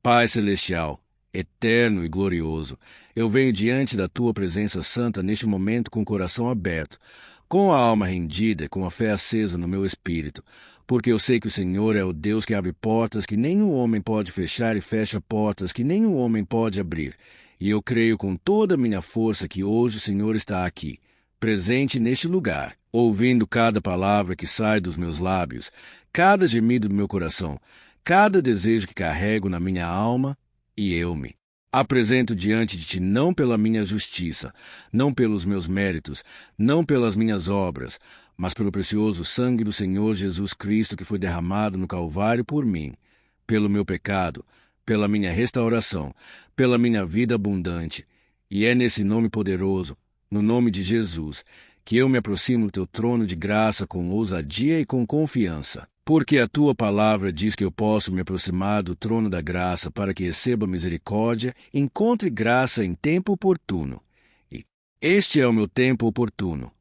Pai celestial, eterno e glorioso, eu venho diante da tua presença santa neste momento com o coração aberto, com a alma rendida e com a fé acesa no meu espírito, porque eu sei que o Senhor é o Deus que abre portas que nenhum homem pode fechar e fecha portas que nenhum homem pode abrir. E eu creio com toda a minha força que hoje o Senhor está aqui, presente neste lugar, ouvindo cada palavra que sai dos meus lábios, cada gemido do meu coração, cada desejo que carrego na minha alma, e eu me apresento diante de ti não pela minha justiça, não pelos meus méritos, não pelas minhas obras, mas pelo precioso sangue do Senhor Jesus Cristo que foi derramado no Calvário por mim, pelo meu pecado, pela minha restauração, pela minha vida abundante. E é nesse nome poderoso, no nome de Jesus, que eu me aproximo do teu trono de graça com ousadia e com confiança. Porque a tua palavra diz que eu posso me aproximar do trono da graça para que receba misericórdia, encontre graça em tempo oportuno. E este é o meu tempo oportuno.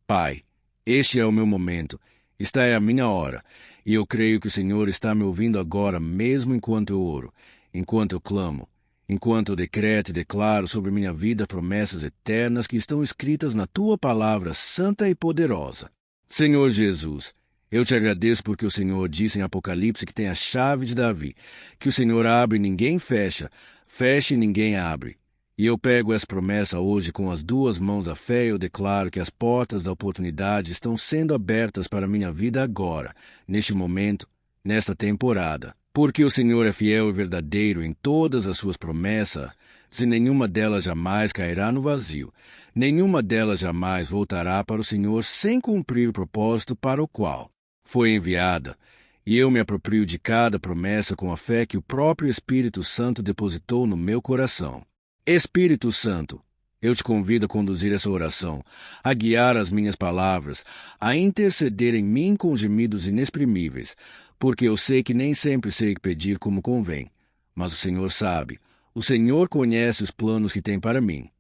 Pai, este é o meu momento, esta é a minha hora, e eu creio que o Senhor está me ouvindo agora, mesmo enquanto eu oro, enquanto eu clamo, enquanto eu decreto e declaro sobre minha vida promessas eternas que estão escritas na tua palavra santa e poderosa. Senhor Jesus, eu te agradeço porque o Senhor disse em Apocalipse que tem a chave de Davi, que o Senhor abre e ninguém fecha, fecha e ninguém abre. E eu pego essa promessa hoje com as duas mãos à fé e eu declaro que as portas da oportunidade estão sendo abertas para a minha vida agora, neste momento, nesta temporada. Porque o Senhor é fiel e verdadeiro em todas as suas promessas, e nenhuma delas jamais cairá no vazio, nenhuma delas jamais voltará para o Senhor sem cumprir o propósito para o qual foi enviada, e eu me aproprio de cada promessa com a fé que o próprio Espírito Santo depositou no meu coração. Espírito Santo, eu te convido a conduzir essa oração, a guiar as minhas palavras, a interceder em mim com gemidos inexprimíveis, porque eu sei que nem sempre sei pedir como convém, mas o Senhor sabe, o Senhor conhece os planos que tem para mim,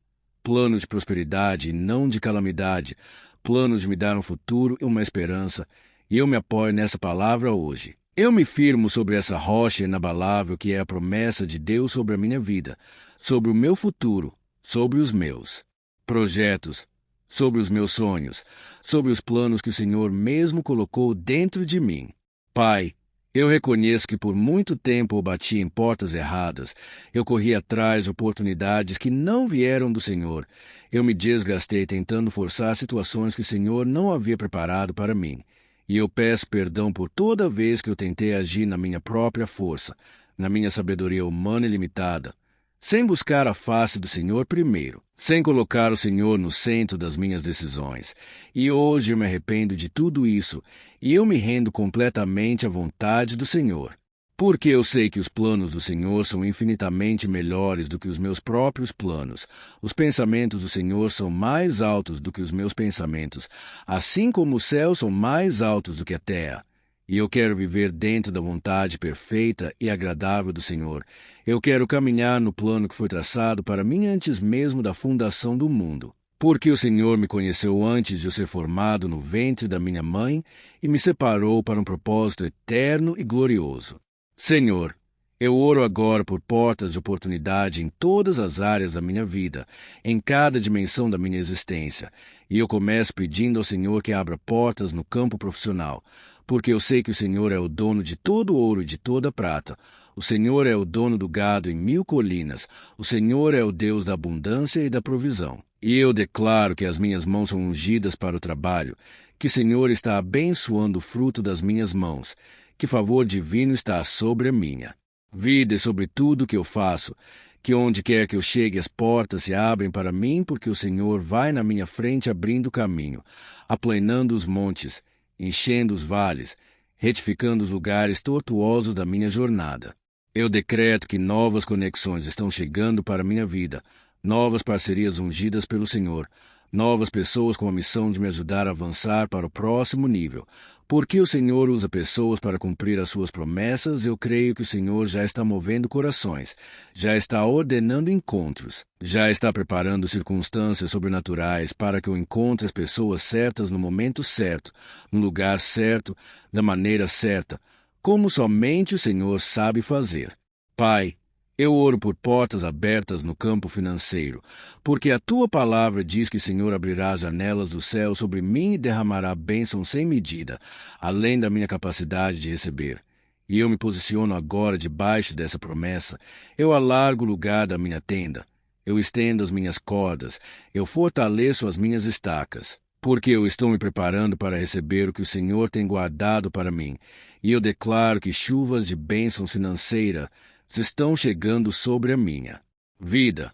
planos de prosperidade e não de calamidade, planos de me dar um futuro e uma esperança, e eu me apoio nessa palavra hoje. Eu me firmo sobre essa rocha inabalável que é a promessa de Deus sobre a minha vida, sobre o meu futuro, sobre os meus projetos, sobre os meus sonhos, sobre os planos que o Senhor mesmo colocou dentro de mim. Pai, eu reconheço que por muito tempo eu bati em portas erradas, eu corri atrás de oportunidades que não vieram do Senhor, eu me desgastei tentando forçar situações que o Senhor não havia preparado para mim. E eu peço perdão por toda vez que eu tentei agir na minha própria força, na minha sabedoria humana e limitada, sem buscar a face do Senhor primeiro, sem colocar o Senhor no centro das minhas decisões. E hoje eu me arrependo de tudo isso, e eu me rendo completamente à vontade do Senhor. Porque eu sei que os planos do Senhor são infinitamente melhores do que os meus próprios planos. Os pensamentos do Senhor são mais altos do que os meus pensamentos, assim como os céus são mais altos do que a terra. E eu quero viver dentro da vontade perfeita e agradável do Senhor. Eu quero caminhar no plano que foi traçado para mim antes mesmo da fundação do mundo. Porque o Senhor me conheceu antes de eu ser formado no ventre da minha mãe e me separou para um propósito eterno e glorioso. Senhor, eu oro agora por portas de oportunidade em todas as áreas da minha vida, em cada dimensão da minha existência, e eu começo pedindo ao Senhor que abra portas no campo profissional, porque eu sei que o Senhor é o dono de todo ouro e de toda prata, o Senhor é o dono do gado em 1000 colinas, o Senhor é o Deus da abundância e da provisão. E eu declaro que as minhas mãos são ungidas para o trabalho, que o Senhor está abençoando o fruto das minhas mãos, que favor divino está sobre a minha vida e sobre tudo que eu faço, que onde quer que eu chegue as portas se abrem para mim, porque o Senhor vai na minha frente abrindo o caminho, aplanando os montes, enchendo os vales, retificando os lugares tortuosos da minha jornada. Eu decreto que novas conexões estão chegando para a minha vida, novas parcerias ungidas pelo Senhor, novas pessoas com a missão de me ajudar a avançar para o próximo nível. Porque o Senhor usa pessoas para cumprir as suas promessas, eu creio que o Senhor já está movendo corações, já está ordenando encontros, já está preparando circunstâncias sobrenaturais para que eu encontre as pessoas certas no momento certo, no lugar certo, da maneira certa, como somente o Senhor sabe fazer. Pai, Eu oro por portas abertas no campo financeiro, porque a tua palavra diz que o Senhor abrirá as janelas do céu sobre mim e derramará bênçãos sem medida, além da minha capacidade de receber. E eu me posiciono agora debaixo dessa promessa. Eu alargo o lugar da minha tenda. Eu estendo as minhas cordas. Eu fortaleço as minhas estacas. Porque eu estou me preparando para receber o que o Senhor tem guardado para mim. E eu declaro que chuvas de bênçãos financeiras estão chegando sobre a minha vida.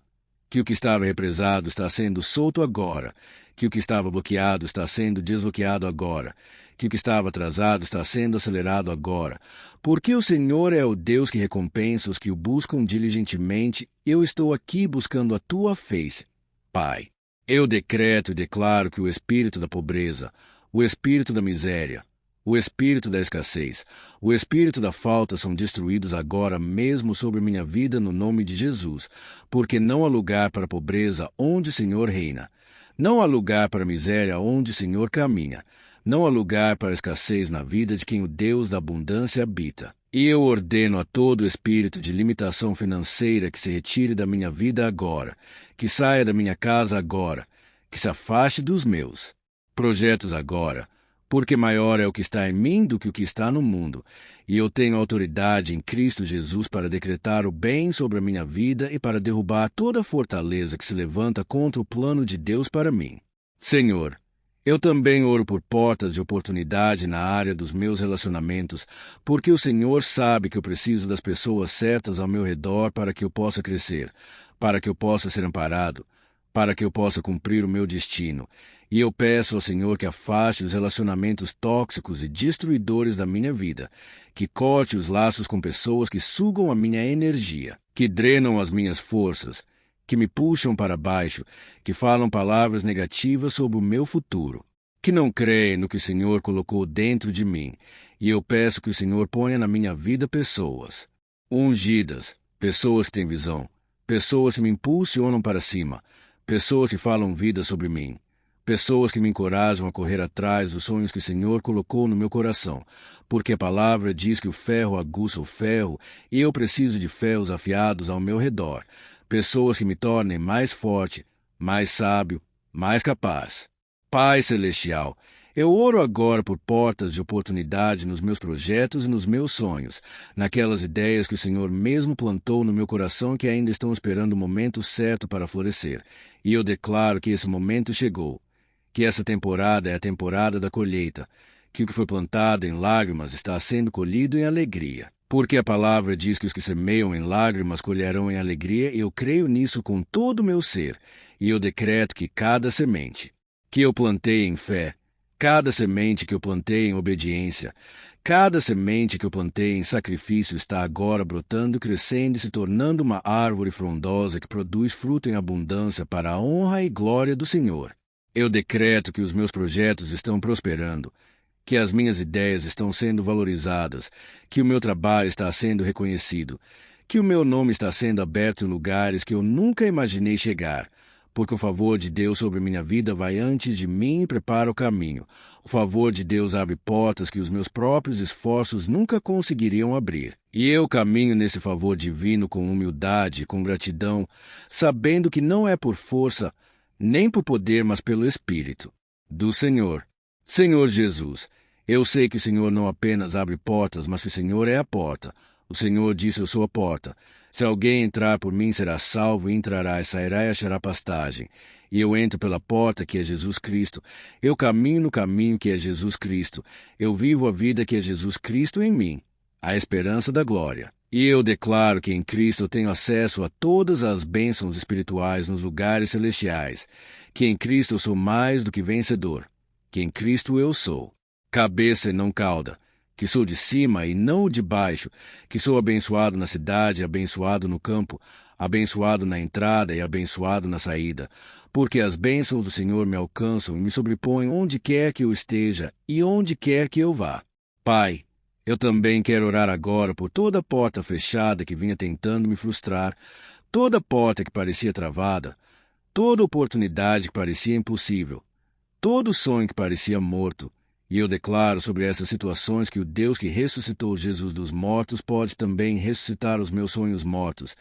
Que o que estava represado está sendo solto agora. Que o que estava bloqueado está sendo desbloqueado agora. Que o que estava atrasado está sendo acelerado agora. Porque o Senhor é o Deus que recompensa os que o buscam diligentemente. Eu estou aqui buscando a tua face, Pai. Eu decreto e declaro que o espírito da pobreza, o espírito da miséria, o espírito da escassez, o espírito da falta são destruídos agora mesmo sobre minha vida no nome de Jesus, porque não há lugar para a pobreza onde o Senhor reina. Não há lugar para a miséria onde o Senhor caminha. Não há lugar para a escassez na vida de quem o Deus da abundância habita. E eu ordeno a todo espírito de limitação financeira que se retire da minha vida agora, que saia da minha casa agora, que se afaste dos meus projetos agora, porque maior é o que está em mim do que o que está no mundo, e eu tenho autoridade em Cristo Jesus para decretar o bem sobre a minha vida e para derrubar toda fortaleza que se levanta contra o plano de Deus para mim. Senhor, eu também oro por portas de oportunidade na área dos meus relacionamentos, porque o Senhor sabe que eu preciso das pessoas certas ao meu redor para que eu possa crescer, para que eu possa ser amparado, para que eu possa cumprir o meu destino. E eu peço ao Senhor que afaste os relacionamentos tóxicos e destruidores da minha vida, que corte os laços com pessoas que sugam a minha energia, que drenam as minhas forças, que me puxam para baixo, que falam palavras negativas sobre o meu futuro, que não creem no que o Senhor colocou dentro de mim. E eu peço que o Senhor ponha na minha vida pessoas ungidas, pessoas que têm visão, pessoas que me impulsionam para cima, pessoas que falam vida sobre mim, pessoas que me encorajam a correr atrás dos sonhos que o Senhor colocou no meu coração, porque a palavra diz que o ferro aguça o ferro e eu preciso de ferros afiados ao meu redor, pessoas que me tornem mais forte, mais sábio, mais capaz. Pai Celestial, eu oro agora por portas de oportunidade nos meus projetos e nos meus sonhos, naquelas ideias que o Senhor mesmo plantou no meu coração que ainda estão esperando o momento certo para florescer. E eu declaro que esse momento chegou, que essa temporada é a temporada da colheita, que o que foi plantado em lágrimas está sendo colhido em alegria. Porque a palavra diz que os que semeiam em lágrimas colherão em alegria, e eu creio nisso com todo o meu ser, e eu decreto que cada semente que eu plantei em fé, cada semente que eu plantei em obediência, cada semente que eu plantei em sacrifício está agora brotando, crescendo e se tornando uma árvore frondosa que produz fruto em abundância para a honra e glória do Senhor. Eu decreto que os meus projetos estão prosperando, que as minhas ideias estão sendo valorizadas, que o meu trabalho está sendo reconhecido, que o meu nome está sendo aberto em lugares que eu nunca imaginei chegar, porque o favor de Deus sobre minha vida vai antes de mim e prepara o caminho. O favor de Deus abre portas que os meus próprios esforços nunca conseguiriam abrir. E eu caminho nesse favor divino com humildade e com gratidão, sabendo que não é por força, nem por poder, mas pelo Espírito do Senhor. Senhor Jesus, eu sei que o Senhor não apenas abre portas, mas que o Senhor é a porta. O Senhor disse: eu sou a porta. Se alguém entrar por mim, será salvo, e entrará e sairá e achará pastagem. E eu entro pela porta, que é Jesus Cristo. Eu caminho no caminho, que é Jesus Cristo. Eu vivo a vida que é Jesus Cristo em mim, a esperança da glória. E eu declaro que em Cristo eu tenho acesso a todas as bênçãos espirituais nos lugares celestiais, que em Cristo eu sou mais do que vencedor, que em Cristo eu sou cabeça e não cauda, que sou de cima e não de baixo, que sou abençoado na cidade, abençoado no campo, abençoado na entrada e abençoado na saída, porque as bênçãos do Senhor me alcançam e me sobrepõem onde quer que eu esteja e onde quer que eu vá. Pai, eu também quero orar agora por toda porta fechada que vinha tentando me frustrar, toda porta que parecia travada, toda oportunidade que parecia impossível, todo sonho que parecia morto. E eu declaro sobre essas situações que o Deus que ressuscitou Jesus dos mortos pode também ressuscitar os meus sonhos mortos,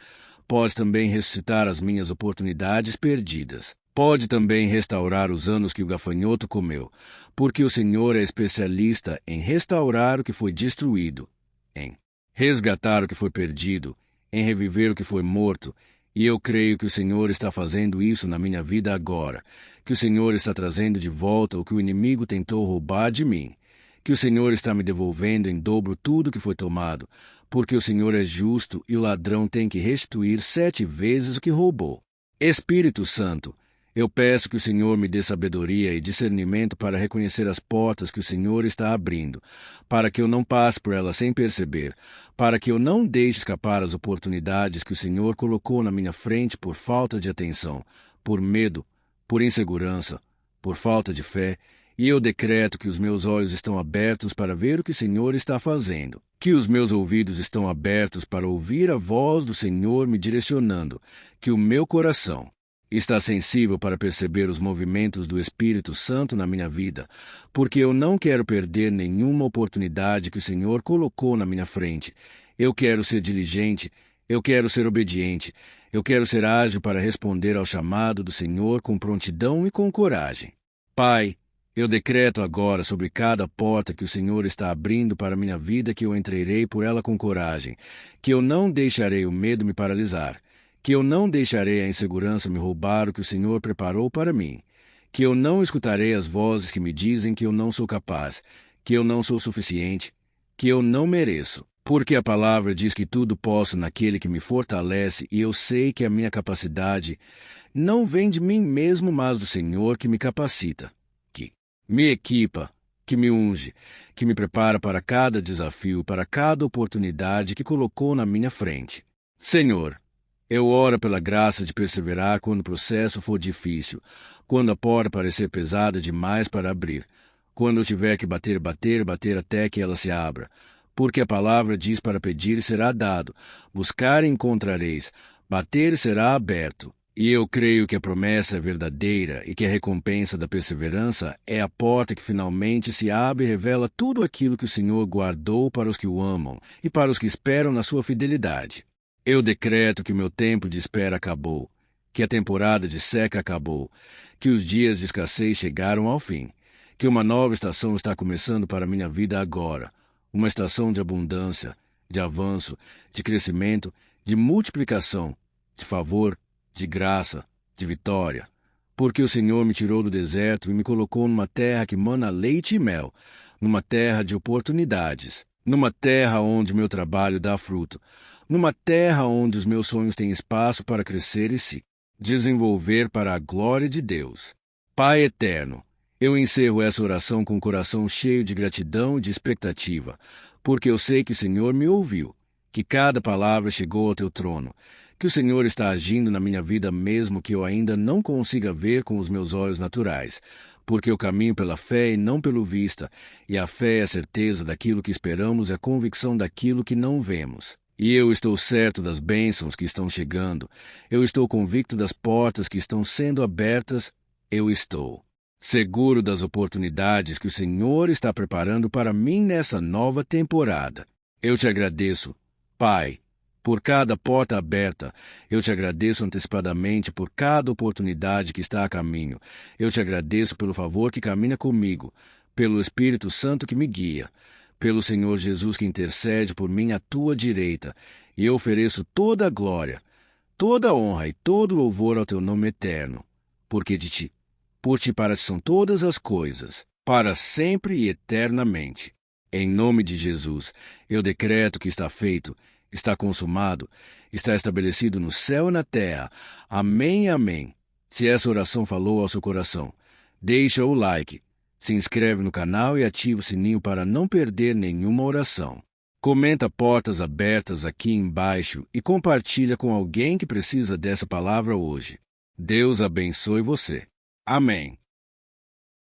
pode também ressuscitar as minhas oportunidades perdidas, pode também restaurar os anos que o gafanhoto comeu, porque o Senhor é especialista em restaurar o que foi destruído, em resgatar o que foi perdido, em reviver o que foi morto. E eu creio que o Senhor está fazendo isso na minha vida agora, que o Senhor está trazendo de volta o que o inimigo tentou roubar de mim, que o Senhor está me devolvendo em dobro tudo que foi tomado, porque o Senhor é justo e o ladrão tem que restituir 7 vezes o que roubou. Espírito Santo, eu peço que o Senhor me dê sabedoria e discernimento para reconhecer as portas que o Senhor está abrindo, para que eu não passe por elas sem perceber, para que eu não deixe escapar as oportunidades que o Senhor colocou na minha frente por falta de atenção, por medo, por insegurança, por falta de fé, e eu decreto que os meus olhos estão abertos para ver o que o Senhor está fazendo, que os meus ouvidos estão abertos para ouvir a voz do Senhor me direcionando, que o meu coração está sensível para perceber os movimentos do Espírito Santo na minha vida, porque eu não quero perder nenhuma oportunidade que o Senhor colocou na minha frente. Eu quero ser diligente, eu quero ser obediente, eu quero ser ágil para responder ao chamado do Senhor com prontidão e com coragem. Pai, eu decreto agora sobre cada porta que o Senhor está abrindo para a minha vida que eu entrarei por ela com coragem, que eu não deixarei o medo me paralisar, que eu não deixarei a insegurança me roubar o que o Senhor preparou para mim, que eu não escutarei as vozes que me dizem que eu não sou capaz, que eu não sou suficiente, que eu não mereço, porque a palavra diz que tudo posso naquele que me fortalece, e eu sei que a minha capacidade não vem de mim mesmo, mas do Senhor que me capacita, que me equipa, que me unge, que me prepara para cada desafio, para cada oportunidade que colocou na minha frente. Senhor, eu oro pela graça de perseverar quando o processo for difícil, quando a porta parecer pesada demais para abrir, quando eu tiver que bater até que ela se abra, porque a palavra diz para pedir será dado, buscar encontrareis, bater será aberto. E eu creio que a promessa é verdadeira e que a recompensa da perseverança é a porta que finalmente se abre e revela tudo aquilo que o Senhor guardou para os que o amam e para os que esperam na sua fidelidade. Eu decreto que o meu tempo de espera acabou, que a temporada de seca acabou, que os dias de escassez chegaram ao fim, que uma nova estação está começando para a minha vida agora, uma estação de abundância, de avanço, de crescimento, de multiplicação, de favor, de graça, de vitória, porque o Senhor me tirou do deserto e me colocou numa terra que mana leite e mel, numa terra de oportunidades, numa terra onde meu trabalho dá fruto, numa terra onde os meus sonhos têm espaço para crescer e se desenvolver para a glória de Deus. Pai eterno, eu encerro essa oração com o coração cheio de gratidão e de expectativa, porque eu sei que o Senhor me ouviu, que cada palavra chegou ao teu trono, que o Senhor está agindo na minha vida mesmo que eu ainda não consiga ver com os meus olhos naturais, porque eu caminho pela fé e não pelo vista, e a fé é a certeza daquilo que esperamos e a convicção daquilo que não vemos. E eu estou certo das bênçãos que estão chegando, eu estou convicto das portas que estão sendo abertas, eu estou seguro das oportunidades que o Senhor está preparando para mim nessa nova temporada. Eu te agradeço, Pai, por cada porta aberta. Eu te agradeço antecipadamente por cada oportunidade que está a caminho. Eu te agradeço pelo favor que caminha comigo, pelo Espírito Santo que me guia, pelo Senhor Jesus que intercede por mim à tua direita, e eu ofereço toda a glória, toda a honra e todo o louvor ao teu nome eterno, porque de ti, por ti para ti são todas as coisas, para sempre e eternamente. Em nome de Jesus, eu decreto que está feito, está consumado, está estabelecido no céu e na terra. Amém, amém. Se essa oração falou ao seu coração, deixa o like, se inscreve no canal e ativa o sininho para não perder nenhuma oração. Comenta portas abertas aqui embaixo e compartilha com alguém que precisa dessa palavra hoje. Deus abençoe você. Amém.